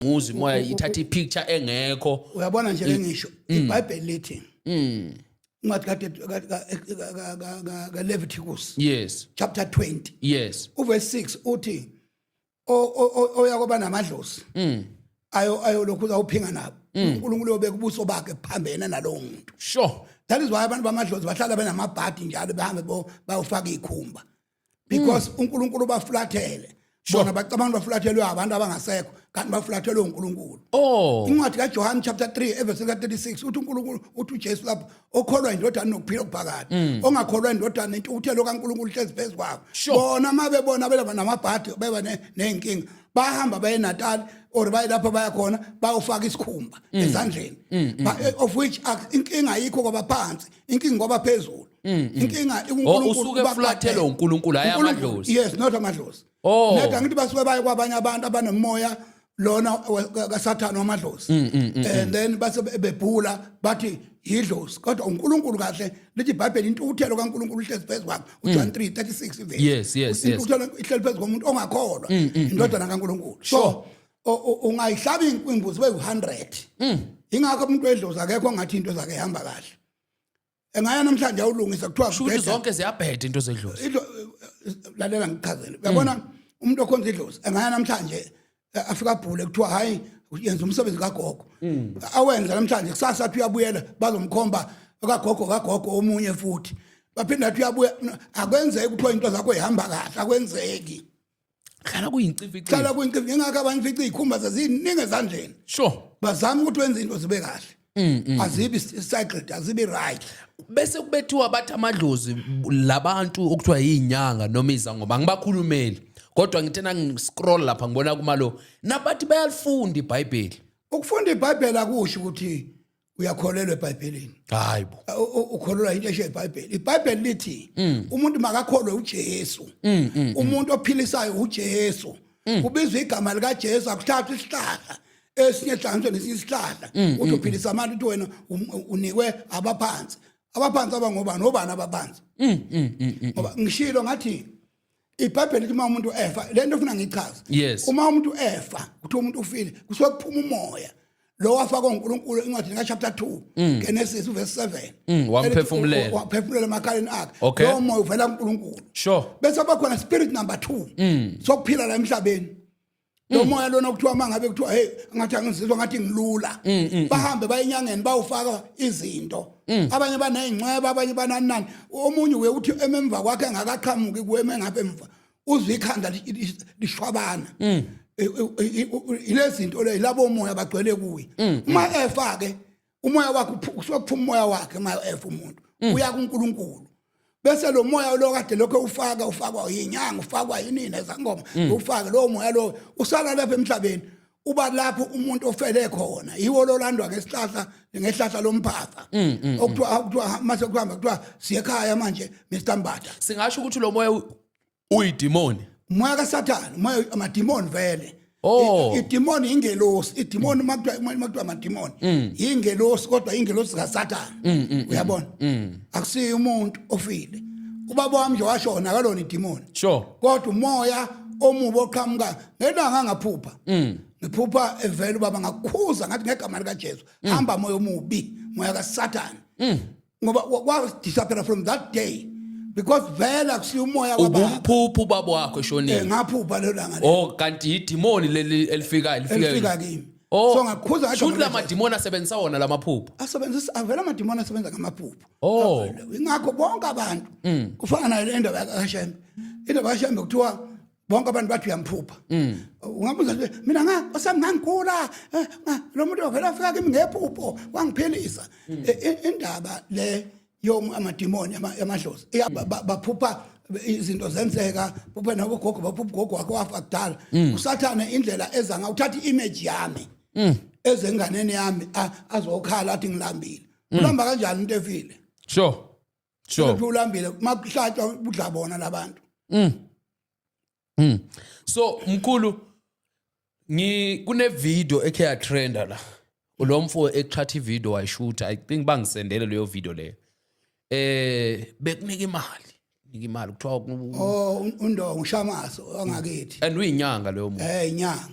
Muzi moya ithatha ipicture engekho. Uyabona nje ngisho iBhayibheli lithi incwadi kaLeviticus Yes. chapter 20 Yes. uverse 6 uthi oyakoba namadlozi ayo lokhu uzawuphinga nabo uNkulunkulu ubeka ubuso bakhe phambene nalowo muntu. Sure. That is why abantu bamadlozi bahlala benamabhadi njalo behambe bayofaka ikhumba because uNkulunkulu bafulathele. Bona bacabanga bafulathelwe abantu abangasekho kanti bafulathelwe uNkulunkulu. Oh. Incwadi kaJohn chapter 3 verse 36 uthi uNkulunkulu uthi uJesu lapho okholwa indodana nokuphila okuphakade ongakholwa indodana intukuthelo kaNkulunkulu hlezi phezulu kwabo. Bona mabebona belaba namabhadi beba nenkinga bahamba baye eNatal or baye lapho baya khona bayofaka isikhumba ezandleni of which inkinga ayikho kwabaphansi inkinga kwabaphezulu inkinga uNkulunkulu usuke efulathele uNkulunkulu ayamadlozi. Yes, not amadlozi. Oh. Neda ngithi basuke baye kwabanye abantu abanomoya lona kaSathane wamadlozi and then base bebhula bathi yidlozi kodwa uNkulunkulu kahle lithi iBhayibheli intukuthelo kaNkulunkulu ihlezi phezulu kwakhe uJohn 3:36 verse. Yes. Intukuthelo ihleli phezulu komuntu ongakholwa indodana kaNkulunkulu. So ungayihlaba imbuzi be100 ingakho umuntu wedlozi akekho ongathi into zakhe ihamba kahle engaya namhlanje awulungisa kuthiwa Shuthi zonke ziyabheda into zedlozi. Lalela ngichazele uyabona umuntu okhonza idlozi engaya namhlanje afika bhule kuthiwa hayi yenza umsebenzi kagogo awenza namhlanje kusasa athi uyabuyela bazomkhomba kagogo omunye futhi baphinda athi uyabuya akwenzeki kuthiwa into zakho ihamba kahle akwenzeki Khala kuyincifici. hlala kuyincifici ngakho abanye fica ikhumba zaziningi ezandleni Sure. bazama ukuthi wenze into zibe kahle azibi cycled azibi right Bese kubethiwa bathi amadlozi labantu okuthiwa yinyanga noma izangoba ngibakhulumeli kodwa ngithena ngiscroll lapha ngibona kumalo nabathi bayalifunda iBhayibheli. Ukufunda iBhayibheli akusho ukuthi uyakholelwa eBhayibhelini. Hayibo. Ukholelwa into eshe iBhayibheli. iBhayibheli lithi umuntu makakholwe uJesu. Umuntu ophilisayo uJesu. Kubizwa igama lika Jesu akuthatha isihlahla esinye hlanganiswe nesinye isihlahla uthi uphilisa abantu uthi wena unikwe abaphansi. Abaphansi abangobani obani abaphansi. Ngoba ngishilo ngathi iBhayibheli lithi uma umuntu efa lento ufuna ngichaze. Yes. Uma umuntu efa kuthi umuntu ufile kusuke kuphuma umoya. Lo wafaka uNkulunkulu incwadi kaChapter 2 Genesis verse 7 wamphefumulela emakhaleni akhe lo moya uvela kuNkulunkulu. Sure. Bese bakhona spirit number 2 sokuphila la emhlabeni. Lo moya lona kuthiwa mangabe kuthiwa hey ngathi angizizwa ngathi ngilula bahambe bayinyangeni bawufaka izinto abanye banezingceba abanye bananani omunye uye uthi ememva kwakhe engakaqhamuki kuweme ngapha emva uzwe ikhanda lishwabana ilezinto le labo moya bagcwele kuyi uma efake umoya wakhe usokuphuma umoya wakhe uma efa umuntu uya kuNkulunkulu bese lo moya lo kade lokho ufakwa yinyanga ufakwa yinini ezangoma ufake lo moya lo usala lapha emhlabeni uba lapho umuntu ofele khona yiwo lo landwa ngehlahla lomphafa okuthiwa mase kuhamba kuthiwa siyekhaya manje Mr Mbatha singasho ukuthi lo moya uyidemoni moya kaSathane moya amademoni vele idemoni ingelosi idemoni makuthiwa amademoni ingelosi kodwa ingelosi kaSathane uyabona akusiyo umuntu ofile ubaba wami nje washona kalona idemoni sure kodwa umoya omubi oqhamuka ngelanga angaphupha ngiphupha evela ubaba ngakukhuza ngathi ngegama lika Jesu hamba moya omubi moya kaSathane ngoba wa disappear from that day because vela kusiyo umoya wababa ubumphuphu babo wakho eshonile ngaphupha lo langa kanti idemoni leli elifika kimi so ngakukhuza ngathi shuthi lamademoni asebenzisa wona lamaphupho asebenzisa avela amademoni asebenza ngamaphupho ingakho bonke abantu kufana nayo indaba kaShembe indaba kaShembe kuthiwa bonke abantu bathi uyamphupha ungabuza mina ngangikula lo muntu ovela afika kimi ngephupho wangiphilisa indaba le yom amademoni yamadlozi baphupha izinto zenzeka phupha nabogogo baphupha gogo wakho wafa kudala uSathane indlela eza ngawuthatha image yami ezenganeni yami azokhala athi ngilambile ulamba kanjani into efile sure ulambile makuhlatshwa udla bona labantu so mkhulu kune video ekhe ya trenda la lo mfo ekuthatha ivideo wayishoota I think bangisendele leyo video leyo bekunika imali kuthiwa undongo uShamaso wangakithi and uyinyanga leyo muntu inyanga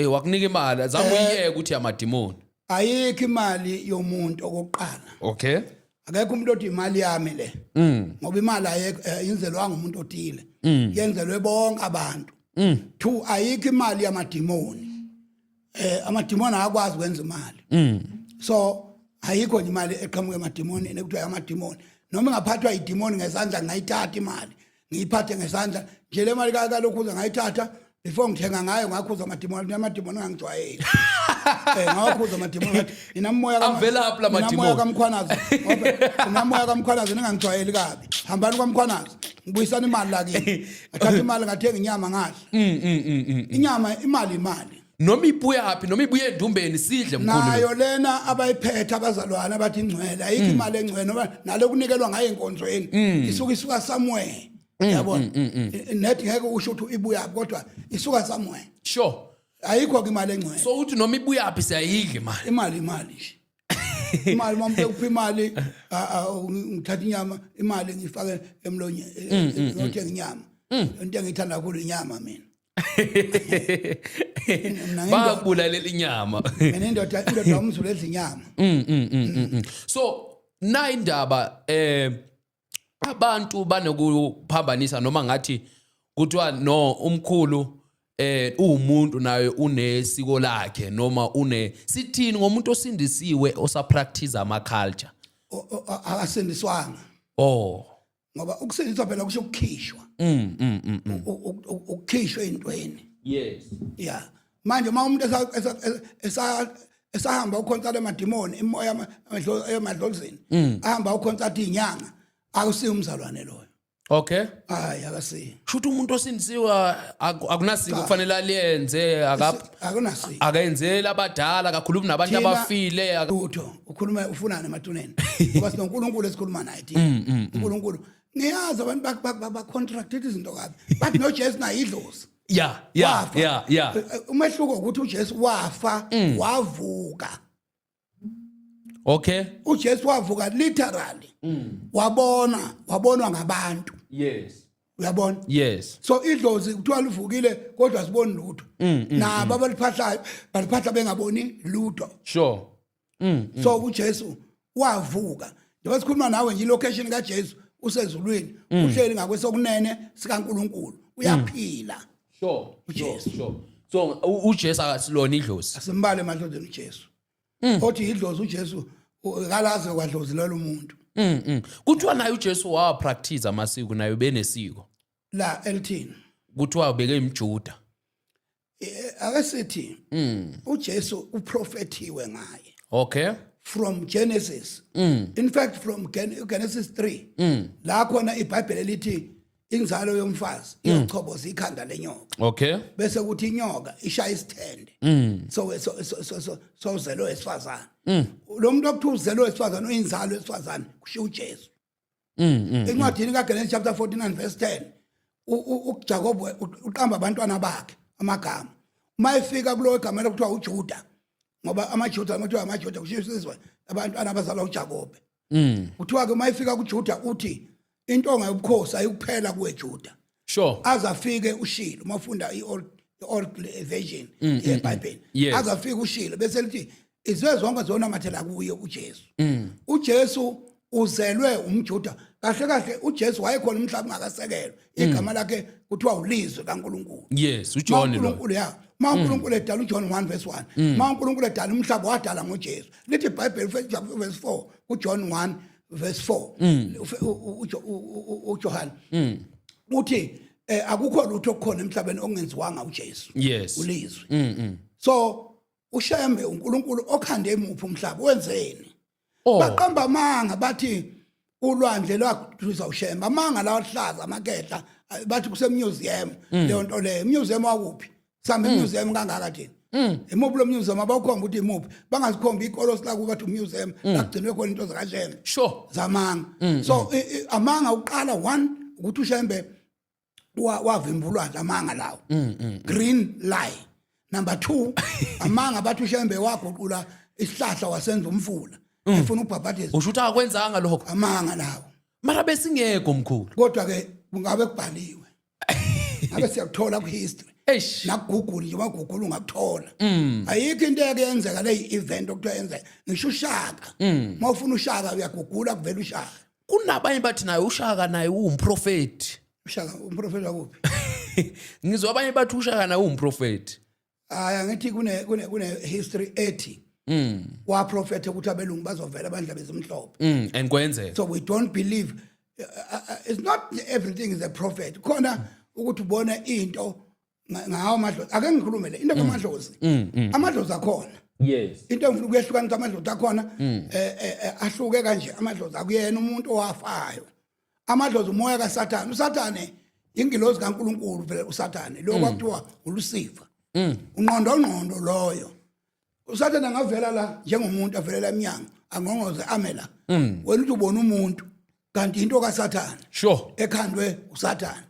wakunika imali azange uyiyeke ukuthi amadimoni. ayikho imali yomuntu okokuqala Okay. akekho umuntu othi imali yami le ngoba imali yenzelwa ngumuntu othile yenzelwe bonke abantu. 2 ayikho imali yamadimoni. Amadimoni akwazi ukwenza imali. So ayikho nje imali eqhamuka emadimoni nekuthiwa amadimoni noma ngaphathwa idimoni ngesandla ngayithatha imali ngiyiphathe ngesandla nje le mali kalokhu uze ngayithatha before ngithenga ngayo ngakhuza amadimoni angangijwayeli. Ngakhuza amadimoni inamoya avela lapha amadimoni inamoya kamkhwanazi ngoba inamoya kamkhwanazi ningangijwayeli kabi hambani kwamkhwanazi ngibuyisana imali la kimi athatha imali ngathenga inyama ngadla inyama imali noma ibuya hapi noma ibuye endumbeni sidle mkhulu nayo lena abayiphethe abazalwane abathi ingcwele ayikho imali engcwele noma nalo kunikelwa ngayo enkonzweni isuka somewhere yabona nethi ngeke usho ukuthi ibuya kodwa isuka somewhere sure ayikho ke imali engcwele so uthi noma ibuya hapi siyayidla imali nje imali mama uphi imali ngithatha inyama imali ngifake emlonyeni ngothenga inyama into engiyithanda kakhulu inyama mina babulalela inyama mina indoda umzulu ezinyama so na indaba abantu banokuphambanisa noma ngathi kuthiwa no umkhulu umuntu naye unesiko lakhe noma sithini ngomuntu osindisiwe osapractice ama culture akasindiswanga ngoba ukusindiswa phela kusho ukukhishwa ukukhishwa ezintweni yes yeah manje uma umuntu esahamba uconcert emadimoni imoya emadlozini ahamba uconcert inyanga akusiyo umzalwane loyo okay hayi akasiyo shuthi umuntu osindisiwe akunasiko kufanele aliyenze akunasiko akayenzela abadala akakhulumi nabantu abafile lutho ukhuluma ufunana emathuneni ngoba sinoNkulunkulu esikhuluma naye uNkulunkulu niyazi abantu ba contracted izinto kabi bathi noJesu naye idlozi yeah umehluko ukuthi uJesu wafa wavuka okay uJesu wavuka literally wabonwa ngabantu yes uyabona yes so idlozi kuthiwa livukile kodwa siboni lutho nabo abaliphahlayo baliphahla bengaboni lutho sure so uJesu wavuka njengoba sikhuluma nawe nje ilocation kaJesu usezulwini uhleli ngakwesokunene sikaNkulunkulu uyaphila sure so uJesu akasilona idlozi asimbale emadlozini uJesu othi idlozi uJesu kalaze kwadlozi lo muntu kuthiwa naye uJesu wa practice amasiko naye benesiko la elthini kuthiwa ubeke imjuda akasithi uJesu uprofethiwe ngaye okay from Genesis in fact from Genesis 3 la khona iBhayibheli lithi inzalo yomfazi iyochoboza ikhanda lenyoka okay bese kuthi inyoka ishaya isithende so zelo esifazana lo muntu okuthi uzelo esifazana uyinzalo esifazana kusho uJesu encwadini kaGenesis chapter 49 verse 10 uJakob uqamba abantwana bakhe amagama uma efika kulo igama lokuthiwa uJuda ngoba amaJuda kushisizwe abantu abazalwa uJakob kuthiwa ke uma efika kuJuda uthi intonga yobukhosi ayikuphela kuweJuda sure azafike uShilo mafunda iOld version yeBhayibheli azafike uShilo bese lithi izwe zonke zona mathela kuye uJesu uJesu uzelwe umJuda kahle uJesu wayekhona umhlaba ungakasekelwa igama lakhe kuthiwa ulizwe kaNkuluNkulu yes uJohn lo uNkulunkulu ma uNkulunkulu edala uJohn 1 verse 1 ma uNkulunkulu edala umhlaba wadala ngoJesu lithi iBhayibheli verse 4 uJohn 1 verse 4 uJohn uthi akukho lutho okukhona emhlabeni ongenziwanga uJesu yes ulizwe so ushembe uNkulunkulu okhande emuphi umhlaba wenzeni baqamba amanga bathi ulwandle lwathuza ushemba amanga la hlaza amakehla bathi kuse museum leyo nto le museum wakuphi sambe museum kangaka thina emuphi lo museum abakhomba ukuthi imuphi bangazikhomba ikolo sila kubathi museum lakugcinwe khona into zakashembe sure zamanga so amanga uqala 1 ukuthi ushembe wavimbulwa amanga lawo green lie number 2 amanga bathi ushembe waguqula isihlahla wasenza umfula efuna ukubhabhathisa usho ukuthi akwenzanga lokho amanga lawo mara besingekho mkhulu kodwa ke kungabe kubhaliwe ngabe siyakuthola ku history Eish. naGoogle nje maGoogle ungakuthola ayikho into eyenzeka le event okuthiwa yenze ngisho uShaka mawufuna uShaka uyagugula kuvela uShaka kunabanye bathi naye uShaka naye uwumprofeti uShaka umprofeti wakuphi ngizwa abanye bathi uShaka naye uwumprofeti aya ngithi kune history ethi wa prophet ukuthi abelungu bazovela abandla bezimhlophe and kwenzeka so we don't believe it's not everything is a prophet khona ukuthi ubone into ngawo amadlozi ake ngikhulume le into kamadlozi amadlozi akhona yes into engifuna ukuyehlukanisa amadlozi akhona ahluke kanje amadlozi akuyena umuntu owafayo amadlozi umoya kaSathane uSathane ingilozi kaNkuluNkulu vele uSathane lo kwakuthiwa uLucifer unqondo loyo uSathane angavela la njengomuntu avelela eminyango angongoze amela wena uthi ubona umuntu kanti into kaSathane sure ekhandwe uSathane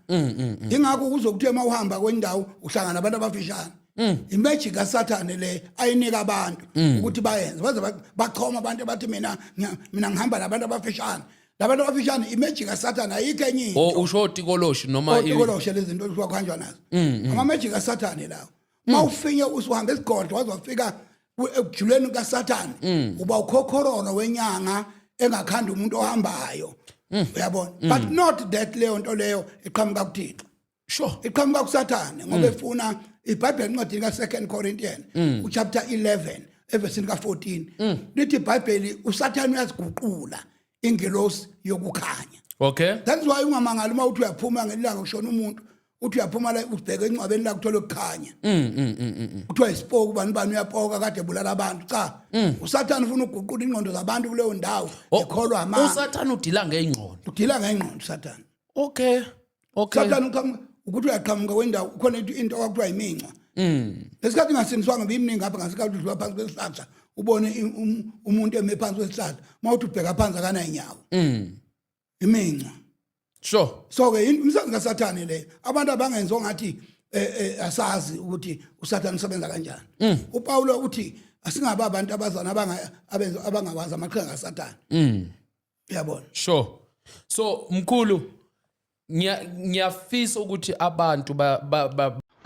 ingakho kuzokuthi emawuhamba kwendawo uhlangana nabantu abafishane imagic kaSathane le ayinika abantu ukuthi bayenze baze bachoma abantu bathi mina ngihamba nabantu abafishane labantu abafishane imagic kaSathane ayikho enye into usho uTikoloshi noma uTikoloshi lezi zinto ezikhanjwa nazo ama magic kaSathane lawo mawufinye usuhamba esigodlo wazofika ekujuleni kaSathane uba ukhokhorona wenyanga engakhanda umuntu ohambayo uyabona but not that leyo nto leyo iqhamuka kuThixo sure iqhamuka kuSathane ngoba efuna iBhayibheli incwadi ka2 Corinthians uchapter 11 evesini ka14 lithi iBhayibheli uSathane uyaziguqula ingelosi yokukhanya okay that's why ungamangali uma uthi uyaphuma ngelanga kushona umuntu uthi uyaphuma la ubheke encwabeni la kuthola ukukhanya kuthiwa isipoku bani uyapoka kade bulala abantu cha uSathane ufuna uguqula ingqondo zabantu kuleyo ndawo ekholwa amanga uSathane udila ngeingqondo uSathane okay Sathane ukuthi uyaqhamuka wendawo khona into okuthiwa imincwa lesikhathi ngasindiswanga bimningi ngapha ngasikhathi udlula phansi kwesihlahla ubone umuntu eme phansi kwesihlahla mawuthi ubheka phansi akana inyawo imincwa sure so ke umsebenzi kaSathane le abantu abangenzwa ngathi asazi ukuthi uSathane usebenza kanjani uPaulo uthi asingaba abantu abazana abangawazi amaqhinga kaSathane uyabona sure so mkhulu ngiyafisa ukuthi abantu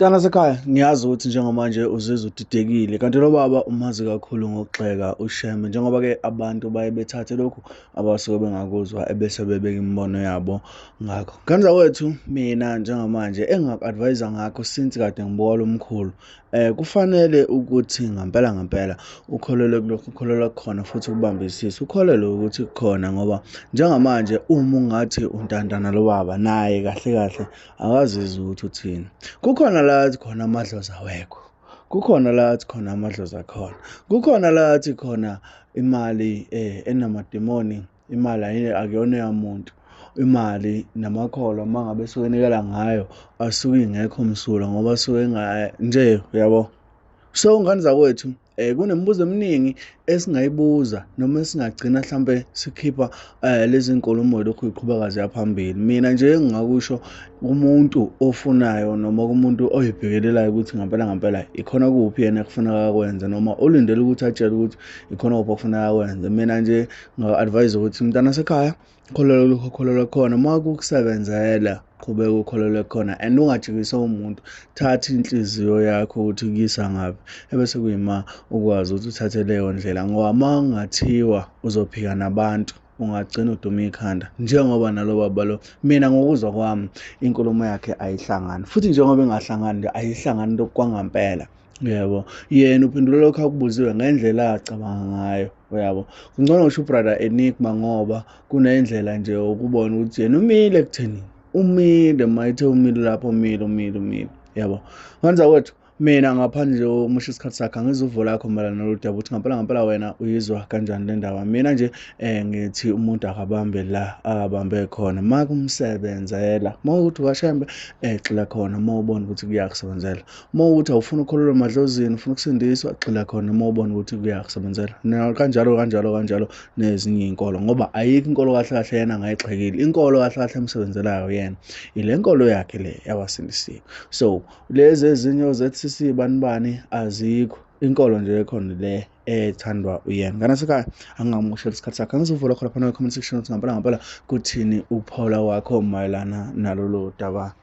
Mntana sekhaya ngiyazi ukuthi njengamanje uzizwa udidekile kanti lo baba umazi kakhulu ngokugxeka uShembe njengoba ke abantu baye bethathe lokhu abasuke bengakuzwa ebese bebeka imbono yabo ngakho. Kanza wethu mina njengamanje engaku-advise ngakho since kade ngibuka lo mkhulu kufanele ukuthi ngempela ukholele kulokho ukholelwa khona futhi ukubambisisa ukholele ukuthi khona ngoba njengamanje uma ungathi untandana lo baba naye kahle akazizwa ukuthi uthini kukhona la khona amadlozi awekho kukhona la khona amadlozi akhona kukhona la khona imali enamademoni imali akuyona yamuntu imali namakholo mangabe sokenikela ngayo asuke ingekho msula ngoba suke nje uyabo so ngani zakwethu kunemibuzo eminingi esingayibuza noma esingagcina mhlambe sikhipha lezi nkulumo lokhu iqhubekazi yaphambili mina nje engingakusho umuntu ofunayo noma kumuntu oyibhekelelayo ukuthi ngempela ikhona kuphi yena kufanele akwenze noma olindele ukuthi atshele ukuthi ikhona kuphi kufanele akwenze mina nje nga-advise ukuthi mntana sekhaya kholelwa khona makukusebenzela qhubeka ukholelwe khona and ungajikisa umuntu thatha inhliziyo yakho ukuthi kuyisa ngapi ebese kuyima ukwazi ukuthi uthathe leyo ndlela ngoba mangathiwa uzophika nabantu ungagcina uduma ikhanda njengoba nalo baba lo mina ngokuzwa kwami inkulumo yakhe ayihlangani futhi njengoba engahlangani ayihlangani lokwangampela yebo yena uphendula lokho akubuziwe ngendlela acabanga ngayo uyabo kungcono usho brother Enigma ngoba kunendlela nje ukubona ukuthi yena umile ekutheni umile mayithe umile lapho umile yabo kwanza wethu mina ngaphandle umusho isikhathi sakhe angizuvula lakho malana noludaba ukuthi ngempela wena uyizwa kanjani le ndaba mina nje ngithi umuntu akabambe la abambe khona makumsebenzela mawukuthi kaShembe xila khona mawubona ukuthi kuyakusebenzela mawukuthi awufuna ukholelwa emadlozini ufuna ukusindiswa xila khona mawubona ukuthi kuyakusebenzela kanjalo nezinye inkolo ngoba ayikho inkolo kahle yena ngayixhekile inkolo kahle emsebenzelayo yena ile nkolo yakhe le yabasindisiwe so lezi ezinye zethi bani azikho inkolo nje ekhona le ethandwa uyena ngana sekhaya angamusho isikhathi sakhe angizuvula khona phana comment section ukuthi ngempela kuthini uPaula wakho mayelana nalolu daba